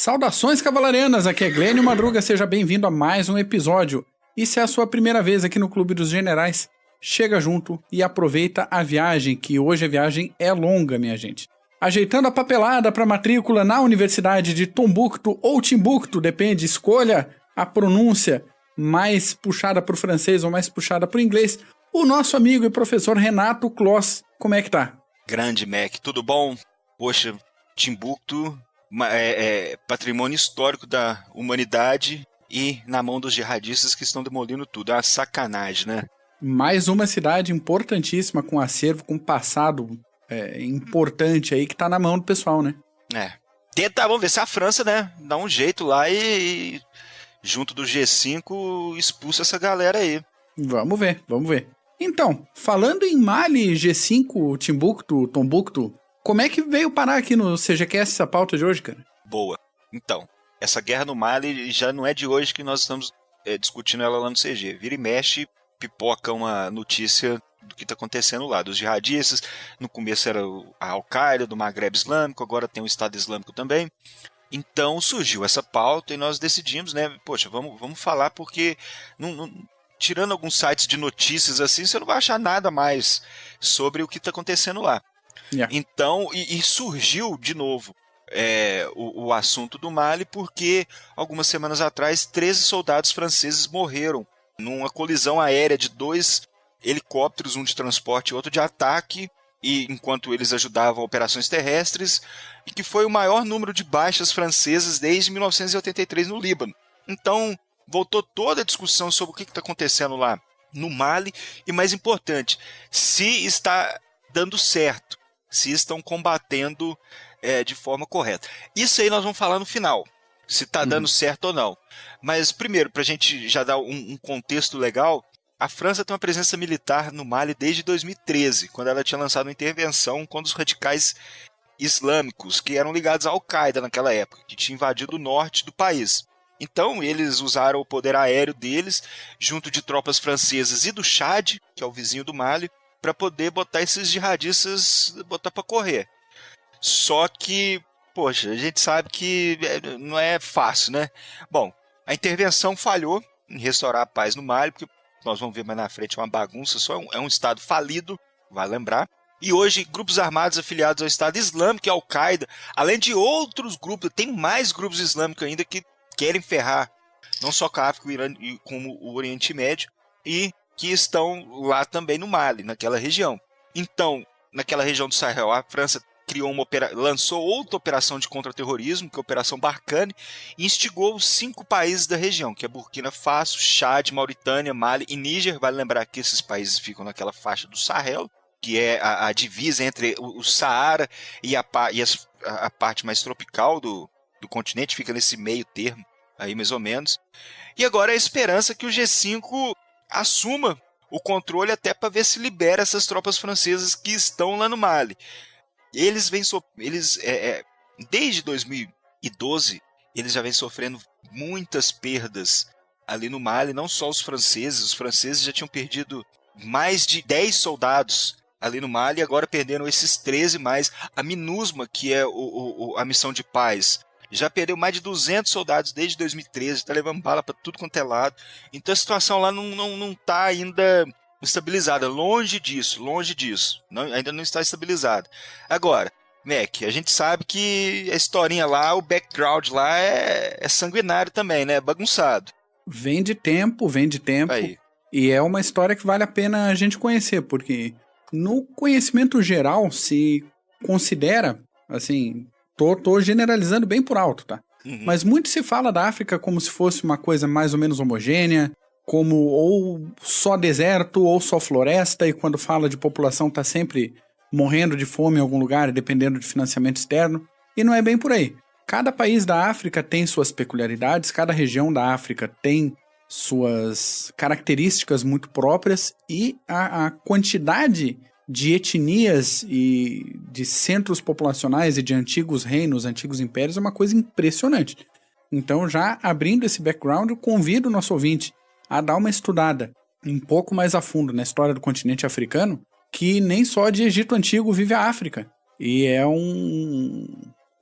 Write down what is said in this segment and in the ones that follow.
Saudações cavalarianas, aqui é Glênio Madruga, seja bem-vindo a mais um episódio. E se é a sua primeira vez aqui no Clube dos Generais, chega junto e aproveita a viagem, que hoje a viagem é longa, minha gente. Ajeitando a papelada para matrícula na Universidade de Tombuctu ou Timbuktu, depende, escolha a pronúncia mais puxada para o francês ou mais puxada para o inglês, o nosso amigo e professor Renato Kloss. Como é que tá? Grande, Mac, tudo bom? Poxa, Timbuktu é patrimônio histórico da humanidade e na mão dos jihadistas que estão demolindo tudo. É uma sacanagem, né? Mais uma cidade importantíssima, com acervo, com passado importante aí, que tá na mão do pessoal, né? Vamos ver se a França, né, dá um jeito lá e junto do G5, expulsa essa galera aí. Vamos ver. Então, falando em Mali, G5, Timbuktu, Tombuctu, como é que veio parar aqui no CGCast essa pauta de hoje, cara? Boa. Então, essa guerra no Mali já não é de hoje que nós estamos discutindo ela lá no CG. Vira e mexe, pipoca uma notícia do que está acontecendo lá, dos jihadistas. No começo era a Al-Qaeda, do Maghreb Islâmico, agora tem o Estado Islâmico também. Então surgiu essa pauta e nós decidimos, né, poxa, vamos falar porque tirando alguns sites de notícias assim, você não vai achar nada mais sobre o que está acontecendo lá. Yeah. Então, e surgiu de novo o assunto do Mali porque algumas semanas atrás 13 soldados franceses morreram numa colisão aérea de 2 helicópteros, um de transporte e outro de ataque, e enquanto eles ajudavam operações terrestres, e que foi o maior número de baixas francesas desde 1983 no Líbano. Então, voltou toda a discussão sobre o que está acontecendo lá no Mali, e mais importante, se está dando certo, se estão combatendo de forma correta. Isso aí nós vamos falar no final, se está dando certo ou não. Mas primeiro, para a gente já dar um contexto legal, a França tem uma presença militar no Mali desde 2013, quando ela tinha lançado uma intervenção contra os radicais islâmicos, que eram ligados à Al-Qaeda naquela época, que tinha invadido o norte do país. Então, eles usaram o poder aéreo deles, junto de tropas francesas e do Chad, que é o vizinho do Mali, para poder botar esses jihadistas para correr. Só que, poxa, a gente sabe que não é fácil, né? Bom, a intervenção falhou em restaurar a paz no Mali, porque nós vamos ver mais na frente, é uma bagunça, só é um estado falido, vai lembrar. E hoje, grupos armados afiliados ao Estado Islâmico e à Al-Qaeda, além de outros grupos, tem mais grupos islâmicos ainda que querem ferrar, não só com a África, como o Oriente Médio, e que estão lá também no Mali, naquela região. Então, naquela região do Sahel, a França lançou outra operação de contra-terrorismo, que é a Operação Barkhane, e instigou os 5 países da região, que é Burkina Faso, Chad, Mauritânia, Mali e Níger. Vale lembrar que esses países ficam naquela faixa do Sahel, que é a divisa entre o Saara e a parte mais tropical do continente, fica nesse meio termo, aí mais ou menos. E agora a esperança que o G5 assuma o controle até para ver se libera essas tropas francesas que estão lá no Mali. Desde 2012, eles já vêm sofrendo muitas perdas ali no Mali, não só os franceses já tinham perdido mais de 10 soldados ali no Mali, e agora perderam esses 13 mais. A MINUSMA, que é a missão de paz, já perdeu mais de 200 soldados desde 2013, está levando bala para tudo quanto é lado. Então a situação lá não está ainda estabilizada, longe disso, ainda não está estabilizada. Agora, Mac, a gente sabe que a historinha lá, o background lá é sanguinário também, né? Bagunçado. Vem de tempo. Aí. E é uma história que vale a pena a gente conhecer, porque no conhecimento geral se considera, assim, tô generalizando bem por alto, tá? Mas muito se fala da África como se fosse uma coisa mais ou menos homogênea, como ou só deserto ou só floresta, e quando fala de população tá sempre morrendo de fome em algum lugar, dependendo de financiamento externo, e não é bem por aí. Cada país da África tem suas peculiaridades, cada região da África tem suas características muito próprias, e a quantidade de etnias e de centros populacionais e de antigos reinos, antigos impérios, é uma coisa impressionante. Então, já abrindo esse background, eu convido o nosso ouvinte a dar uma estudada um pouco mais a fundo na história do continente africano, que nem só de Egito Antigo vive a África. E é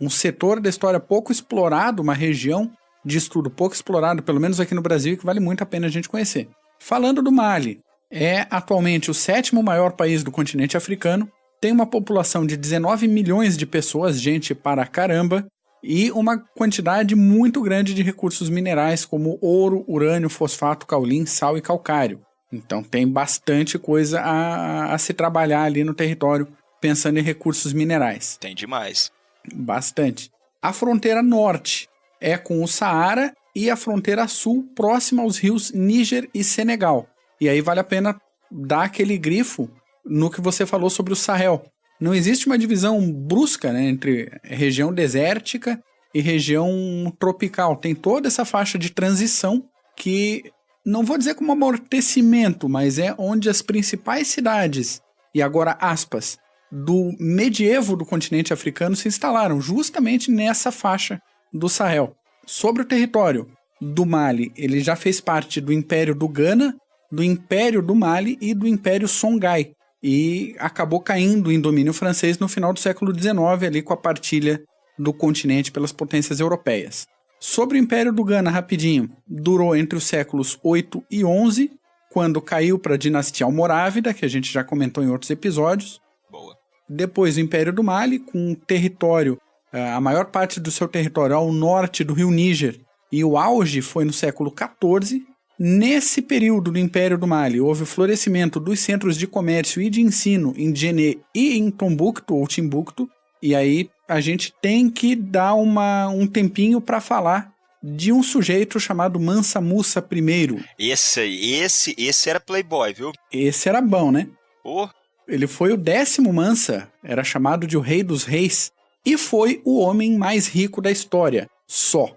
um setor da história pouco explorado, uma região de estudo pouco explorado, pelo menos aqui no Brasil, que vale muito a pena a gente conhecer. Falando do Mali, é atualmente o 7º maior país do continente africano, tem uma população de 19 milhões de pessoas, gente para caramba, e uma quantidade muito grande de recursos minerais como ouro, urânio, fosfato, caulim, sal e calcário. Então tem bastante coisa a se trabalhar ali no território, pensando em recursos minerais. Tem demais. Bastante. A fronteira norte é com o Saara e a fronteira sul próxima aos rios Níger e Senegal. E aí vale a pena dar aquele grifo no que você falou sobre o Sahel. Não existe uma divisão brusca, né, entre região desértica e região tropical. Tem toda essa faixa de transição que, não vou dizer como amortecimento, mas é onde as principais cidades, e agora aspas, do medievo do continente africano se instalaram, justamente nessa faixa do Sahel. Sobre o território do Mali, ele já fez parte do Império do Ghana, do Império do Mali e do Império Songhai, e acabou caindo em domínio francês no final do século XIX, ali com a partilha do continente pelas potências europeias. Sobre o Império do Ghana, rapidinho, durou entre os séculos 8 e 11, quando caiu para a dinastia almorávida, que a gente já comentou em outros episódios. Boa. Depois o Império do Mali, com território, a maior parte do seu território ao norte do rio Níger, e o auge foi no século XIV. Nesse período do Império do Mali, houve o florescimento dos centros de comércio e de ensino em Djenné e em Tombouctou, ou Timbuktu, e aí a gente tem que dar um tempinho para falar de um sujeito chamado Mansa Musa I. Esse era playboy, viu? Esse era bom, né? Oh. Ele foi o 10º Mansa, era chamado de o Rei dos Reis, e foi o homem mais rico da história, só.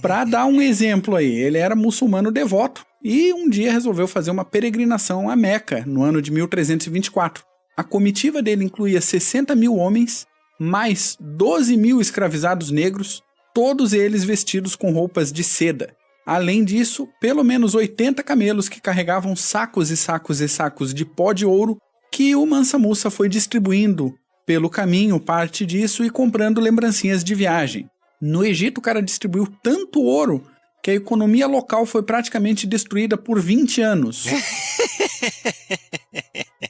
Para dar um exemplo aí, ele era muçulmano devoto e um dia resolveu fazer uma peregrinação a Meca, no ano de 1324. A comitiva dele incluía 60 mil homens, mais 12 mil escravizados negros, todos eles vestidos com roupas de seda. Além disso, pelo menos 80 camelos que carregavam sacos e sacos e sacos de pó de ouro, que o Mansa Musa foi distribuindo pelo caminho parte disso e comprando lembrancinhas de viagem. No Egito, o cara distribuiu tanto ouro que a economia local foi praticamente destruída por 20 anos.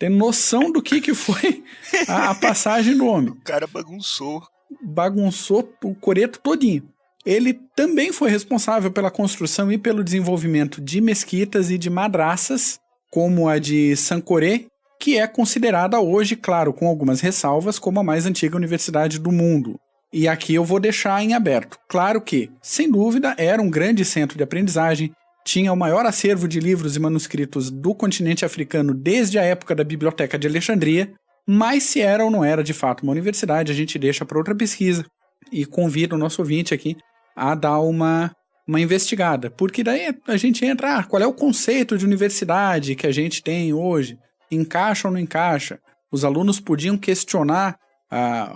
Tem noção do que foi a passagem do homem. O cara bagunçou. Bagunçou o coreto todinho. Ele também foi responsável pela construção e pelo desenvolvimento de mesquitas e de madraças, como a de Sankoré, que é considerada hoje, claro, com algumas ressalvas, como a mais antiga universidade do mundo. E aqui eu vou deixar em aberto. Claro que, sem dúvida, era um grande centro de aprendizagem, tinha o maior acervo de livros e manuscritos do continente africano desde a época da Biblioteca de Alexandria, mas se era ou não era de fato uma universidade, a gente deixa para outra pesquisa e convida o nosso ouvinte aqui a dar uma investigada. Porque daí a gente entra, qual é o conceito de universidade que a gente tem hoje? Encaixa ou não encaixa? Os alunos podiam questionar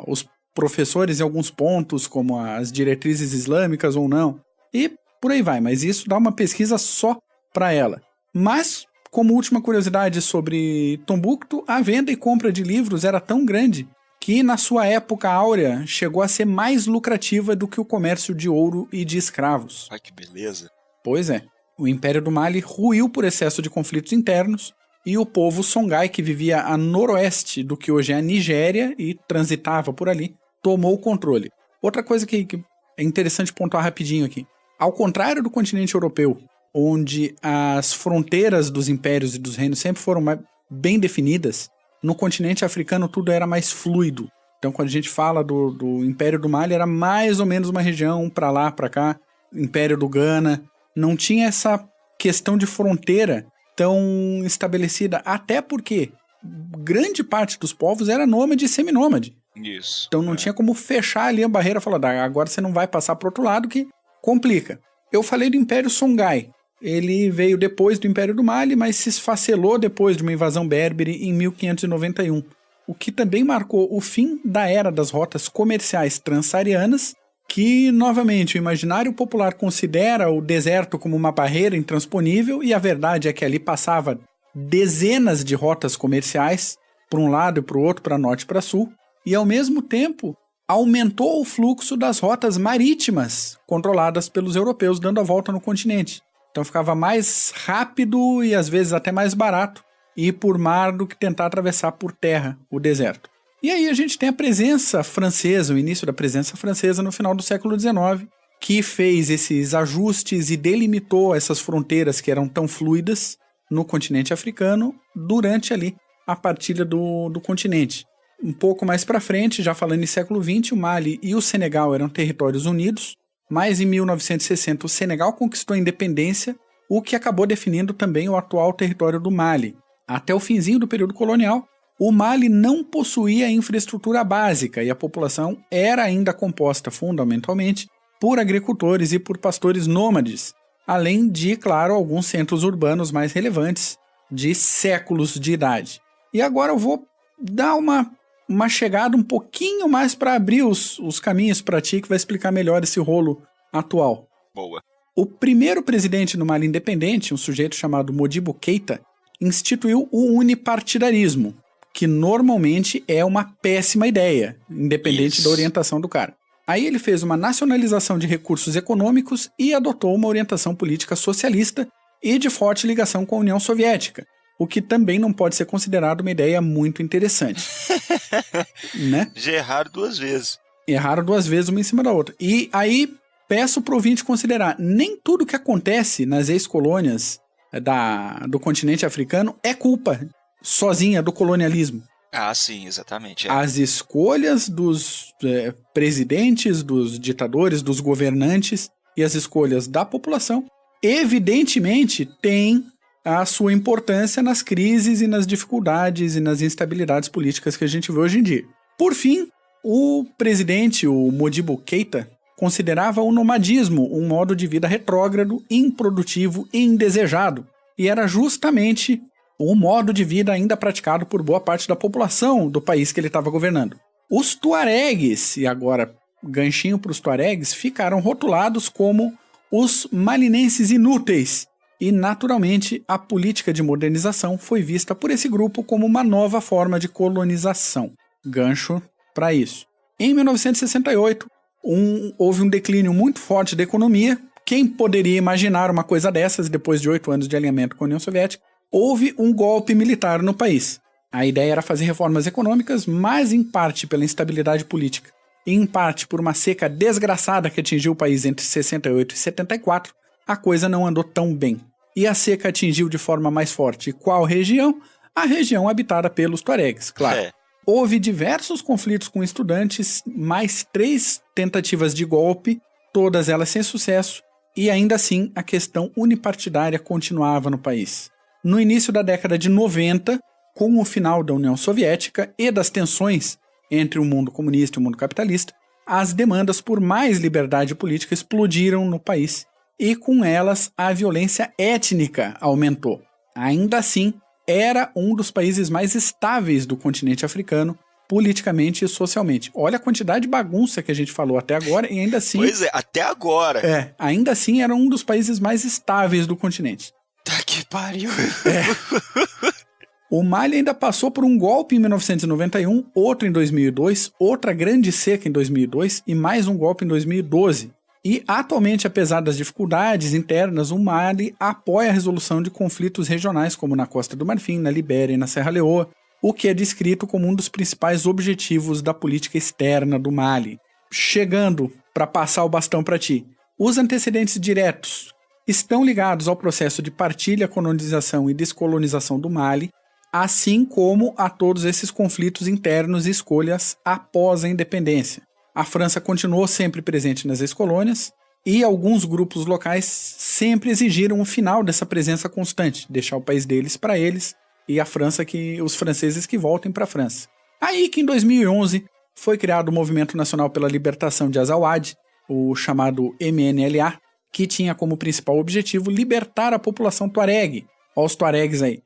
os professores em alguns pontos, como as diretrizes islâmicas ou não, e por aí vai, mas isso dá uma pesquisa só para ela. Mas, como última curiosidade sobre Tombouctou, a venda e compra de livros era tão grande que na sua época áurea chegou a ser mais lucrativa do que o comércio de ouro e de escravos. Ai, que beleza. Pois é, o Império do Mali ruiu por excesso de conflitos internos, e o povo Songhai, que vivia a noroeste do que hoje é a Nigéria e transitava por ali, tomou o controle. Outra coisa que é interessante pontuar rapidinho aqui. Ao contrário do continente europeu, onde as fronteiras dos impérios e dos reinos sempre foram bem definidas, no continente africano tudo era mais fluido. Então quando a gente fala do Império do Mali, era mais ou menos uma região para lá, para cá, Império do Ghana, não tinha essa questão de fronteira tão estabelecida, até porque grande parte dos povos era nômade e seminômade. Isso. Então não tinha como fechar ali a barreira e falar, agora você não vai passar para o outro lado, que complica. Eu falei do Império Songhai. Ele veio depois do Império do Mali, mas se esfacelou depois de uma invasão berbere em 1591, o que também marcou o fim da era das rotas comerciais transsaarianas, que, novamente, o imaginário popular considera o deserto como uma barreira intransponível, e a verdade é que ali passava dezenas de rotas comerciais, para um lado e para o outro, para norte e para sul, e ao mesmo tempo, aumentou o fluxo das rotas marítimas controladas pelos europeus dando a volta no continente. Então ficava mais rápido e às vezes até mais barato ir por mar do que tentar atravessar por terra o deserto. E aí a gente tem a presença francesa, o início da presença francesa no final do século XIX, que fez esses ajustes e delimitou essas fronteiras que eram tão fluidas no continente africano durante ali a partilha do continente. Um pouco mais para frente, já falando em século XX, o Mali e o Senegal eram territórios unidos, mas em 1960 o Senegal conquistou a independência, o que acabou definindo também o atual território do Mali. Até o finzinho do período colonial, o Mali não possuía infraestrutura básica e a população era ainda composta fundamentalmente por agricultores e por pastores nômades, além de, claro, alguns centros urbanos mais relevantes de séculos de idade. E agora eu vou dar uma chegada um pouquinho mais para abrir os caminhos para ti, que vai explicar melhor esse rolo atual. Boa. O primeiro presidente do Mali independente, um sujeito chamado Modibo Keïta, instituiu o unipartidarismo, que normalmente é uma péssima ideia, independente da orientação do cara. Aí ele fez uma nacionalização de recursos econômicos e adotou uma orientação política socialista e de forte ligação com a União Soviética, o que também não pode ser considerado uma ideia muito interessante. Né? Já erraram 2 vezes. Erraram 2 vezes uma em cima da outra. E aí peço para o ouvinte considerar, nem tudo que acontece nas ex-colônias do continente africano é culpa sozinha do colonialismo. Ah, sim, exatamente. As escolhas dos presidentes, dos ditadores, dos governantes e as escolhas da população, evidentemente, têm a sua importância nas crises e nas dificuldades e nas instabilidades políticas que a gente vê hoje em dia. Por fim, o presidente, o Modibo Keïta, considerava o nomadismo um modo de vida retrógrado, improdutivo e indesejado, e era justamente o modo de vida ainda praticado por boa parte da população do país que ele estava governando. Os tuaregues, e agora ganchinho para os tuaregues, ficaram rotulados como os malinenses inúteis, e naturalmente a política de modernização foi vista por esse grupo como uma nova forma de colonização. Gancho para isso. Em 1968, houve um declínio muito forte da economia. Quem poderia imaginar uma coisa dessas depois de 8 anos de alinhamento com a União Soviética? Houve um golpe militar no país. A ideia era fazer reformas econômicas, mas em parte pela instabilidade política e em parte por uma seca desgraçada que atingiu o país entre 68 e 74, a coisa não andou tão bem. E a seca atingiu de forma mais forte qual região? A região habitada pelos tuaregues, claro. Houve diversos conflitos com estudantes, mais 3 tentativas de golpe, todas elas sem sucesso, e ainda assim a questão unipartidária continuava no país. No início da década de 90, com o final da União Soviética e das tensões entre o mundo comunista e o mundo capitalista, as demandas por mais liberdade política explodiram no país e com elas a violência étnica aumentou. Ainda assim, era um dos países mais estáveis do continente africano, politicamente e socialmente. Olha a quantidade de bagunça que a gente falou até agora e ainda assim... Pois é, até agora. Ainda assim era um dos países mais estáveis do continente. Tá que pariu. O Mali ainda passou por um golpe em 1991, outro em 2002, outra grande seca em 2002 e mais um golpe em 2012. E, atualmente, apesar das dificuldades internas, o Mali apoia a resolução de conflitos regionais, como na Costa do Marfim, na Libéria e na Serra Leoa, o que é descrito como um dos principais objetivos da política externa do Mali. Chegando para passar o bastão para ti, os antecedentes diretos estão ligados ao processo de partilha, colonização e descolonização do Mali, assim como a todos esses conflitos internos e escolhas após a independência. A França continuou sempre presente nas ex-colônias e alguns grupos locais sempre exigiram o final dessa presença constante, deixar o país deles para eles e os franceses que voltem para a França. Aí que em 2011 foi criado o Movimento Nacional pela Libertação de Azawad, o chamado MNLA, que tinha como principal objetivo libertar a população tuareg. Olha os tuaregs aí.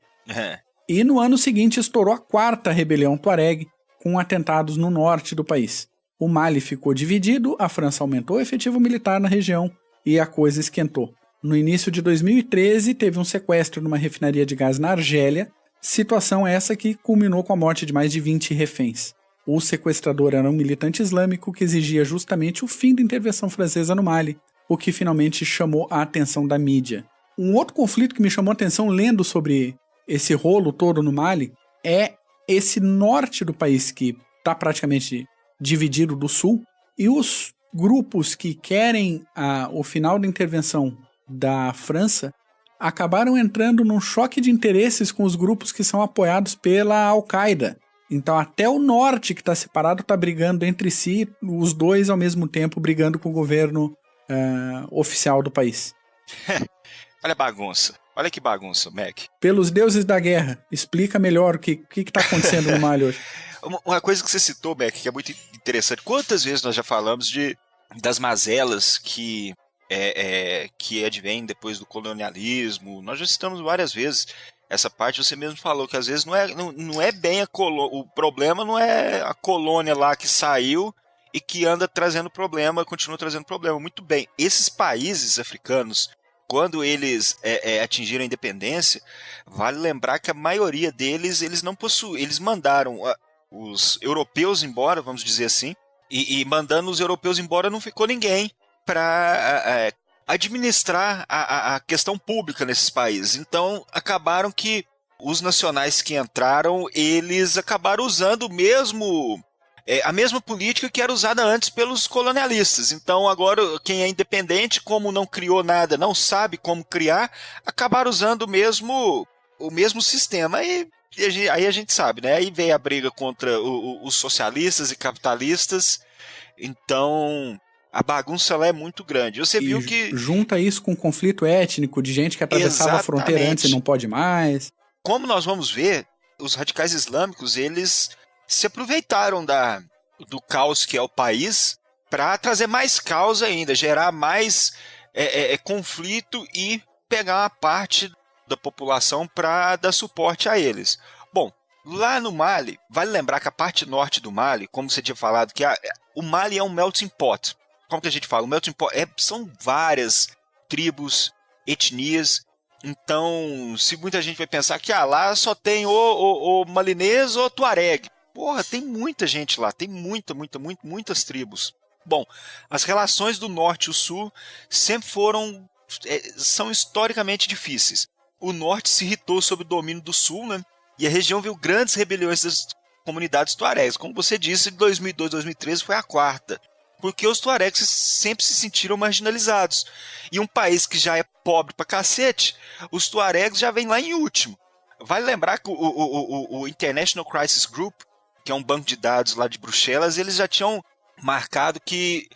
E no ano seguinte estourou a 4ª rebelião tuareg, com atentados no norte do país. O Mali ficou dividido, a França aumentou o efetivo militar na região e a coisa esquentou. No início de 2013, teve um sequestro numa refinaria de gás na Argélia, situação essa que culminou com a morte de mais de 20 reféns. O sequestrador era um militante islâmico que exigia justamente o fim da intervenção francesa no Mali, o que finalmente chamou a atenção da mídia. Um outro conflito que me chamou a atenção lendo sobre esse rolo todo no Mali é esse norte do país que está praticamente dividido do sul, e os grupos que querem o final da intervenção da França acabaram entrando num choque de interesses com os grupos que são apoiados pela Al-Qaeda. Então até o norte que está separado está brigando entre si, os dois ao mesmo tempo brigando com o governo oficial do país. Olha a bagunça. Olha que bagunça, Mac. Pelos deuses da guerra, explica melhor o que está acontecendo no Mali hoje. Uma coisa que você citou, Mac, que é muito interessante. Quantas vezes nós já falamos das mazelas que advêm depois do colonialismo? Nós já citamos várias vezes essa parte. Você mesmo falou que às vezes não é bem o problema não é a colônia lá que saiu e que anda trazendo problema, continua trazendo problema. Muito bem, esses países africanos, quando eles atingiram a independência, vale lembrar que a maioria deles, eles não possuem, eles mandaram os europeus embora, vamos dizer assim, e mandando os europeus embora não ficou ninguém para administrar a questão pública nesses países. Então, acabaram que os nacionais que entraram, eles acabaram usando a mesma política que era usada antes pelos colonialistas. Então agora quem é independente, como não criou nada, não sabe como criar, acabaram usando o mesmo sistema. E aí a gente sabe, né? Aí veio a briga contra os socialistas e capitalistas. Então a bagunça lá é muito grande. Você viu que junta isso com um conflito étnico de gente que atravessava a fronteira antes e não pode mais. Como nós vamos ver, os radicais islâmicos, eles se aproveitaram do caos que é o país para trazer mais caos ainda, gerar mais conflito e pegar uma parte da população para dar suporte a eles. Bom, lá no Mali, vale lembrar que a parte norte do Mali, como você tinha falado, que o Mali é um melting pot. Como que a gente fala? O melting pot são várias tribos, etnias. Então, se muita gente vai pensar que lá só tem o malinês ou o tuareg. Porra, tem muita gente lá, tem muitas tribos. Bom, as relações do norte e o sul sempre são historicamente difíceis. O norte se irritou sob o domínio do sul, né? E a região viu grandes rebeliões das comunidades tuaregs. Como você disse, de 2002 a 2013 foi a quarta. Porque os tuaregs sempre se sentiram marginalizados. E um país que já é pobre pra cacete, os tuaregs já vêm lá em último. Vale lembrar que o International Crisis Group, que é um banco de dados lá de Bruxelas, eles já tinham marcado que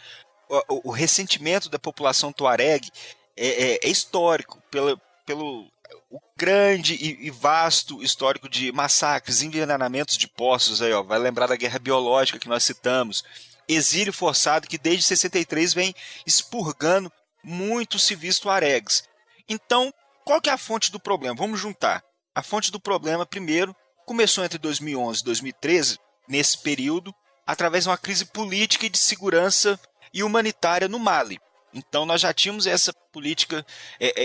o ressentimento da população tuareg é histórico, pelo o grande e vasto histórico de massacres, envenenamentos de poços, aí, ó, vai lembrar da guerra biológica que nós citamos, exílio forçado que desde 63 vem expurgando muitos civis tuaregs. Então, qual que é a fonte do problema? Vamos juntar. A fonte do problema, primeiro, começou entre 2011 e 2013, nesse período, através de uma crise política e de segurança e humanitária no Mali. Então nós já tínhamos essa política,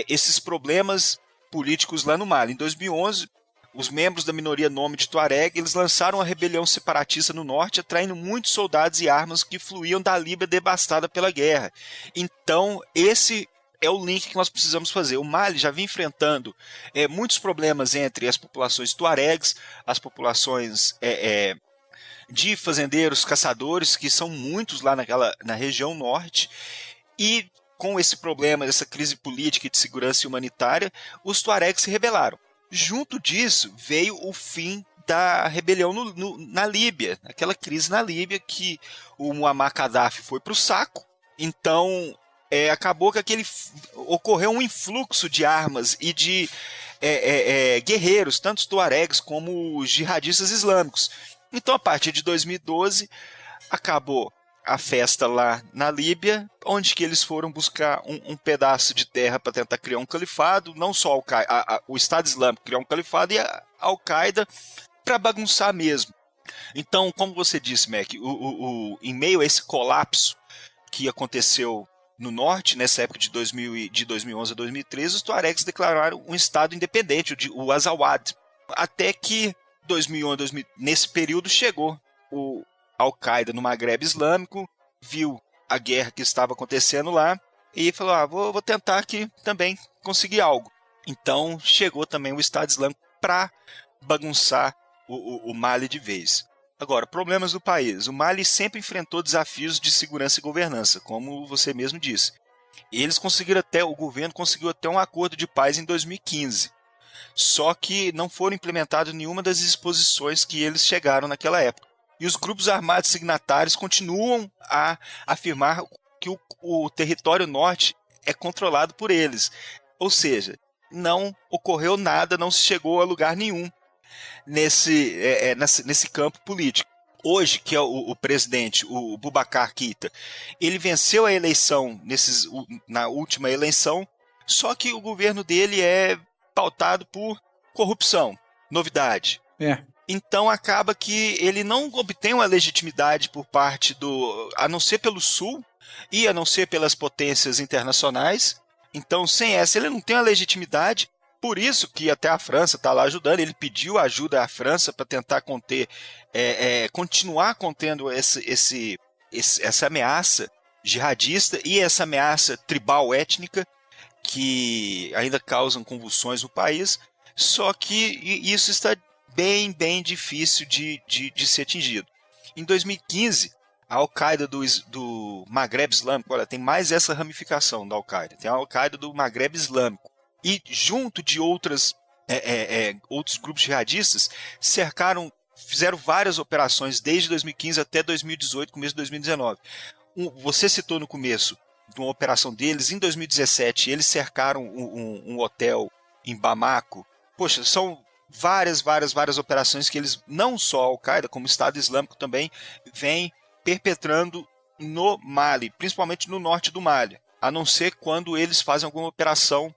esses problemas políticos lá no Mali. Em 2011, os membros da minoria nômade tuareg, eles lançaram uma rebelião separatista no norte, atraindo muitos soldados e armas que fluíam da Líbia devastada pela guerra. Então esse é o link que nós precisamos fazer. O Mali já vinha enfrentando muitos problemas entre as populações tuaregs, as populações de fazendeiros, caçadores, que são muitos lá na região norte, e com esse problema, essa crise política e de segurança humanitária, os tuaregs se rebelaram. Junto disso, veio o fim da rebelião na Líbia, aquela crise na Líbia que o Muammar Gaddafi foi para o saco. Então acabou que ocorreu um influxo de armas e de guerreiros, tanto os tuaregs como os jihadistas islâmicos. Então, a partir de 2012, acabou a festa lá na Líbia, onde que eles foram buscar um pedaço de terra para tentar criar um califado, não só o Estado Islâmico criar um califado e a Al-Qaeda para bagunçar mesmo. Então, como você disse, Mac, em meio a esse colapso que aconteceu no norte, nessa época de 2011 a 2013, os tuaregs declararam um Estado independente, o Azawad, até que 2011, nesse período chegou Al-Qaeda no Maghreb Islâmico, viu a guerra que estava acontecendo lá e falou, vou tentar aqui também conseguir algo. Então chegou também o Estado Islâmico para bagunçar o Mali de vez. Agora, problemas do país. O Mali sempre enfrentou desafios de segurança e governança, como você mesmo disse. O governo conseguiu até um acordo de paz em 2015. Só que não foram implementadas nenhuma das disposições que eles chegaram naquela época. E os grupos armados signatários continuam a afirmar que o território norte é controlado por eles. Ou seja, não ocorreu nada, não se chegou a lugar nenhum nesse campo político. Hoje, que é o presidente, o Boubacar Keïta, ele venceu a eleição na última eleição, só que o governo dele é pautado por corrupção. Novidade. Então acaba que ele não obtém uma legitimidade por parte a não ser pelo Sul e a não ser pelas potências internacionais. Então, sem essa, ele não tem uma legitimidade. Por isso que até a França está lá ajudando. Ele pediu ajuda à França para tentar continuar contendo essa ameaça jihadista e essa ameaça tribal étnica que ainda causam convulsões no país. Só que isso está bem difícil de ser atingido. Em 2015, a Al-Qaeda do Maghreb Islâmico, olha, tem mais essa ramificação da Al-Qaeda, tem a Al-Qaeda do Maghreb Islâmico, e junto de outros grupos jihadistas, fizeram várias operações desde 2015 até 2018, começo de 2019. Você citou no começo de uma operação deles, em 2017 eles cercaram um hotel em Bamako. Poxa, são várias operações que eles, não só a Al-Qaeda, como o Estado Islâmico também, vem perpetrando no Mali, principalmente no norte do Mali, a não ser quando eles fazem alguma operação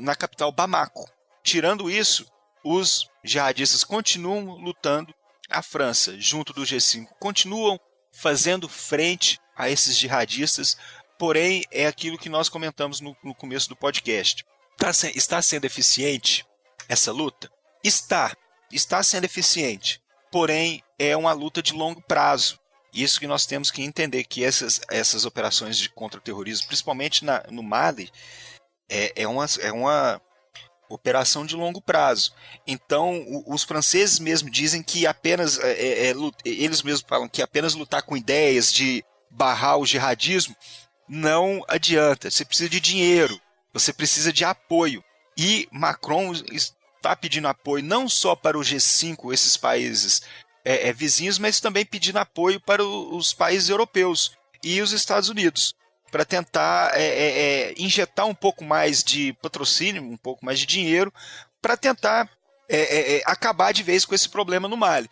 na capital Bamako. Tirando isso, os jihadistas continuam lutando. A França, junto do G5, continuam fazendo frente a esses jihadistas, porém é aquilo que nós comentamos no começo do podcast. Está sendo eficiente essa luta? Está sendo eficiente, porém é uma luta de longo prazo. Isso que nós temos que entender, que essas operações de contra-terrorismo, principalmente no Mali, é uma operação de longo prazo. Então, os franceses mesmo dizem que eles mesmos falam que apenas lutar com ideias de barrar o jihadismo não adianta. Você precisa de dinheiro, você precisa de apoio. E Macron está pedindo apoio não só para o G5, esses países vizinhos, mas também pedindo apoio para os países europeus e os Estados Unidos, para tentar injetar um pouco mais de patrocínio, um pouco mais de dinheiro, para tentar acabar de vez com esse problema no Mali.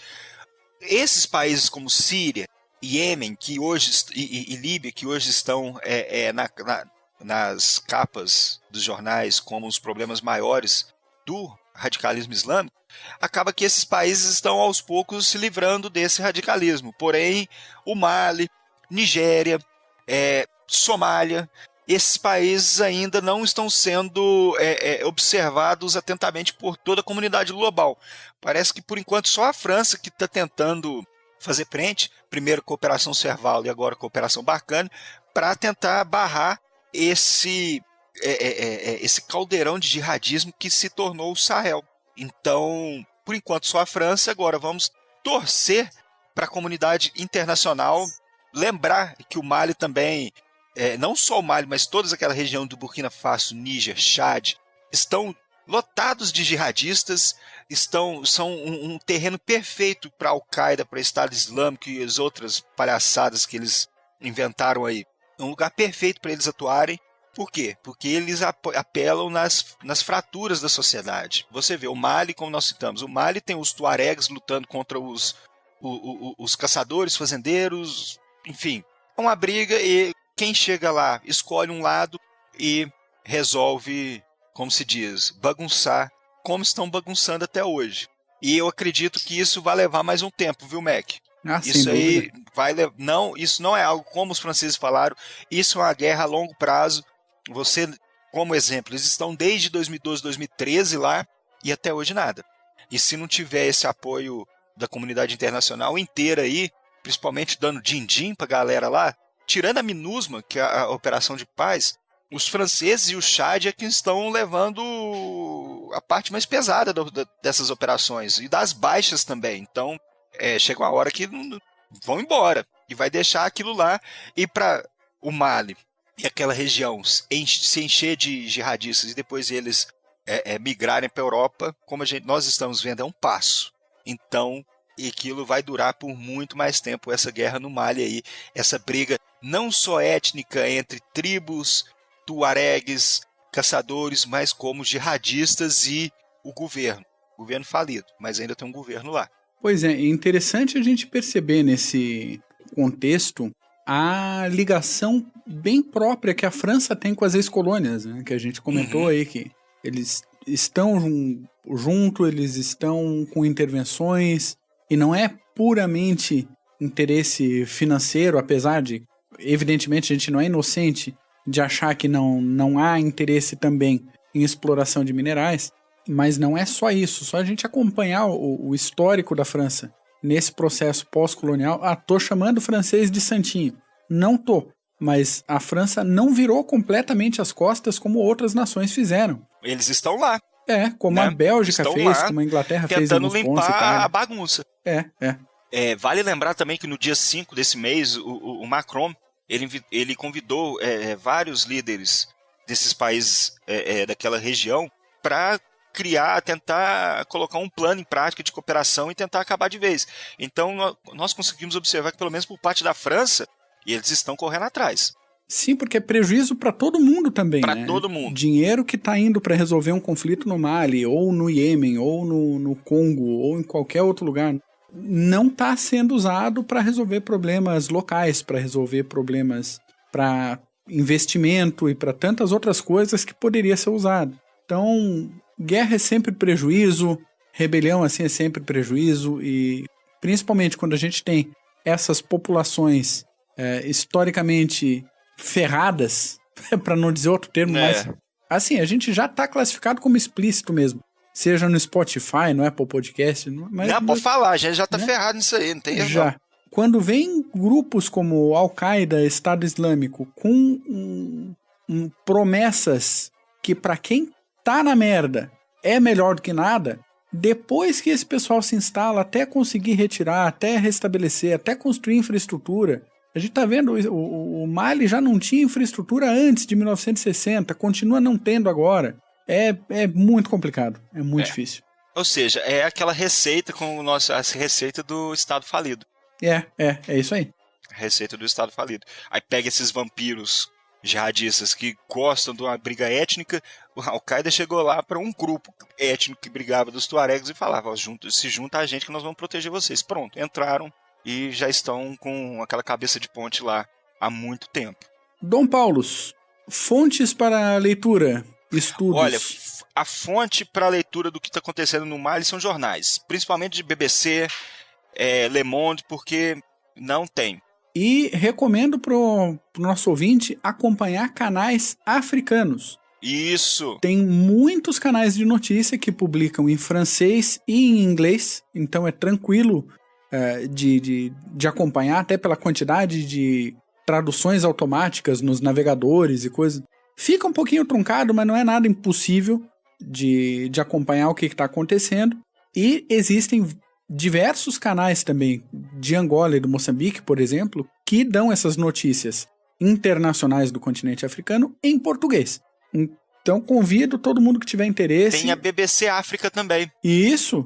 Esses países como Síria, Iêmen e Líbia, que hoje estão nas capas dos jornais como os problemas maiores do radicalismo islâmico, acaba que esses países estão aos poucos se livrando desse radicalismo. Porém, o Mali, Nigéria, Somália, esses países ainda não estão sendo observados atentamente por toda a comunidade global. Parece que, por enquanto, só a França que está tentando fazer frente, primeiro com a Operação Serval e agora com a Operação Barkhane, para tentar barrar esse caldeirão de jihadismo que se tornou o Sahel. Então, por enquanto, só a França. Agora vamos torcer para a comunidade internacional lembrar que o Mali também, não só o Mali, mas toda aquela região do Burkina Faso, Níger, Chad, estão lotados de jihadistas, são um terreno perfeito para a Al-Qaeda, para o Estado Islâmico e as outras palhaçadas que eles inventaram aí. É um lugar perfeito para eles atuarem. Por quê? Porque eles apelam nas fraturas da sociedade. Você vê o Mali, como nós citamos, o Mali tem os tuaregs lutando contra os caçadores, fazendeiros, enfim. É uma briga e quem chega lá escolhe um lado e resolve, como se diz, bagunçar, como estão bagunçando até hoje. E eu acredito que isso vai levar mais um tempo, viu, Mac? Isso aí isso não é algo como os franceses falaram, isso é uma guerra a longo prazo. Você, como exemplo, eles estão desde 2012, 2013 lá e até hoje nada. E se não tiver esse apoio da comunidade internacional inteira aí, principalmente dando din-din pra galera lá, tirando a MINUSMA, que é a operação de paz, os franceses e o Chad é que estão levando a parte mais pesada dessas operações e das baixas também. Então, chega uma hora que vão embora e vai deixar aquilo lá e para o Mali e aquela região se encher de jihadistas e depois eles migrarem para a Europa, como nós estamos vendo, é um passo. Então, aquilo vai durar por muito mais tempo, essa guerra no Mali aí, essa briga não só étnica entre tribos, tuaregues, caçadores, mas como jihadistas e o governo falido, mas ainda tem um governo lá. Pois é interessante a gente perceber nesse contexto a ligação bem própria que a França tem com as ex-colônias, né? Que a gente comentou aí que eles estão junto, eles estão com intervenções, e não é puramente interesse financeiro, apesar de, evidentemente, a gente não é inocente de achar que não há interesse também em exploração de minerais, mas não é só isso, só a gente acompanhar o histórico da França nesse processo pós-colonial. Tô chamando o francês de santinho. Não tô, mas a França não virou completamente as costas como outras nações fizeram. Eles estão lá. Como a Bélgica estão fez, lá, como a Inglaterra fez em tentando alguns pontos, limpar a bagunça. Vale lembrar também que no dia 5 desse mês, o Macron, ele convidou vários líderes desses países daquela região para tentar colocar um plano em prática de cooperação e tentar acabar de vez. Então, nós conseguimos observar que, pelo menos por parte da França, eles estão correndo atrás. Sim, porque é prejuízo para todo mundo também, Para todo mundo. Dinheiro que está indo para resolver um conflito no Mali, ou no Iêmen, ou no Congo, ou em qualquer outro lugar, não está sendo usado para resolver problemas locais, para resolver problemas para investimento e para tantas outras coisas que poderia ser usado. Então, guerra é sempre prejuízo, rebelião assim é sempre prejuízo, e principalmente quando a gente tem essas populações historicamente ferradas, para não dizer outro termo, mas assim, a gente já está classificado como explícito mesmo, seja no Spotify, no Apple Podcast, pode falar, a gente já está ferrado nisso aí, não tem erro. Já. Quando vem grupos como Al-Qaeda, Estado Islâmico, com promessas que para quem tá na merda é melhor do que nada, depois que esse pessoal se instala, até conseguir retirar, até restabelecer, até construir infraestrutura, a gente tá vendo, o Mali já não tinha infraestrutura antes de 1960, continua não tendo agora. É muito complicado, é muito difícil. Ou seja, é aquela receita a receita do Estado falido. É isso aí. Receita do Estado falido. Aí pega esses vampiros jihadistas que gostam de uma briga étnica, o Al-Qaeda chegou lá para um grupo étnico que brigava dos tuaregs e falava, se junta a gente que nós vamos proteger vocês. Pronto, entraram e já estão com aquela cabeça de ponte lá há muito tempo. Dom Paulos, fontes para leitura, estudos. Olha, a fonte para a leitura do que está acontecendo no Mali são jornais, principalmente de BBC, Le Monde, porque não tem. E recomendo pro nosso ouvinte acompanhar canais africanos. Isso! Tem muitos canais de notícia que publicam em francês e em inglês, então é tranquilo de acompanhar, até pela quantidade de traduções automáticas nos navegadores e coisas. Fica um pouquinho truncado, mas não é nada impossível de acompanhar o que está acontecendo. E existem diversos canais também de Angola e do Moçambique, por exemplo, que dão essas notícias internacionais do continente africano em português. Então convido todo mundo que tiver interesse. Tem a BBC África também. Isso.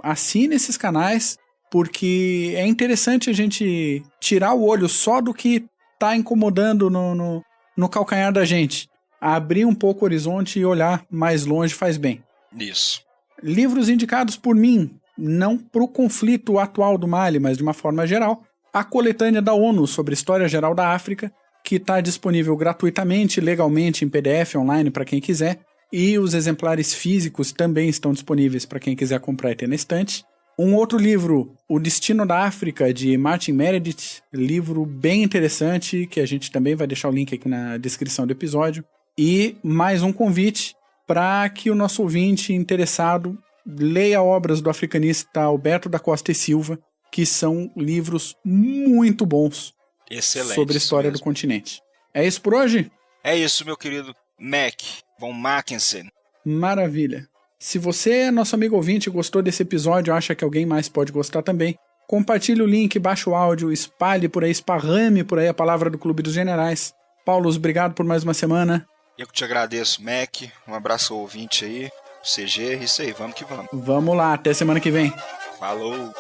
Assine esses canais, porque é interessante a gente tirar o olho só do que está incomodando no calcanhar da gente. Abrir um pouco o horizonte e olhar mais longe faz bem. Isso. Livros indicados por mim, não para o conflito atual do Mali, mas de uma forma geral. A coletânea da ONU sobre a História Geral da África, que está disponível gratuitamente, legalmente, em PDF online para quem quiser. E os exemplares físicos também estão disponíveis para quem quiser comprar e ter na estante. Um outro livro, O Destino da África, de Martin Meredith, livro bem interessante, que a gente também vai deixar o link aqui na descrição do episódio. E mais um convite para que o nosso ouvinte interessado leia obras do africanista Alberto da Costa e Silva, que são livros muito bons. Excelente. Sobre a história do continente. É isso por hoje? É isso, meu querido Mac von Mackensen. Maravilha. Se você é nosso amigo ouvinte e gostou desse episódio, acha que alguém mais pode gostar também, compartilhe o link, baixe o áudio, espalhe por aí, esparrame por aí a palavra do Clube dos Generais. Paulo, obrigado por mais uma semana. Eu que te agradeço, Mac. Um abraço ao ouvinte aí, CG, isso aí, vamos que vamos. Vamos lá, até semana que vem. Falou!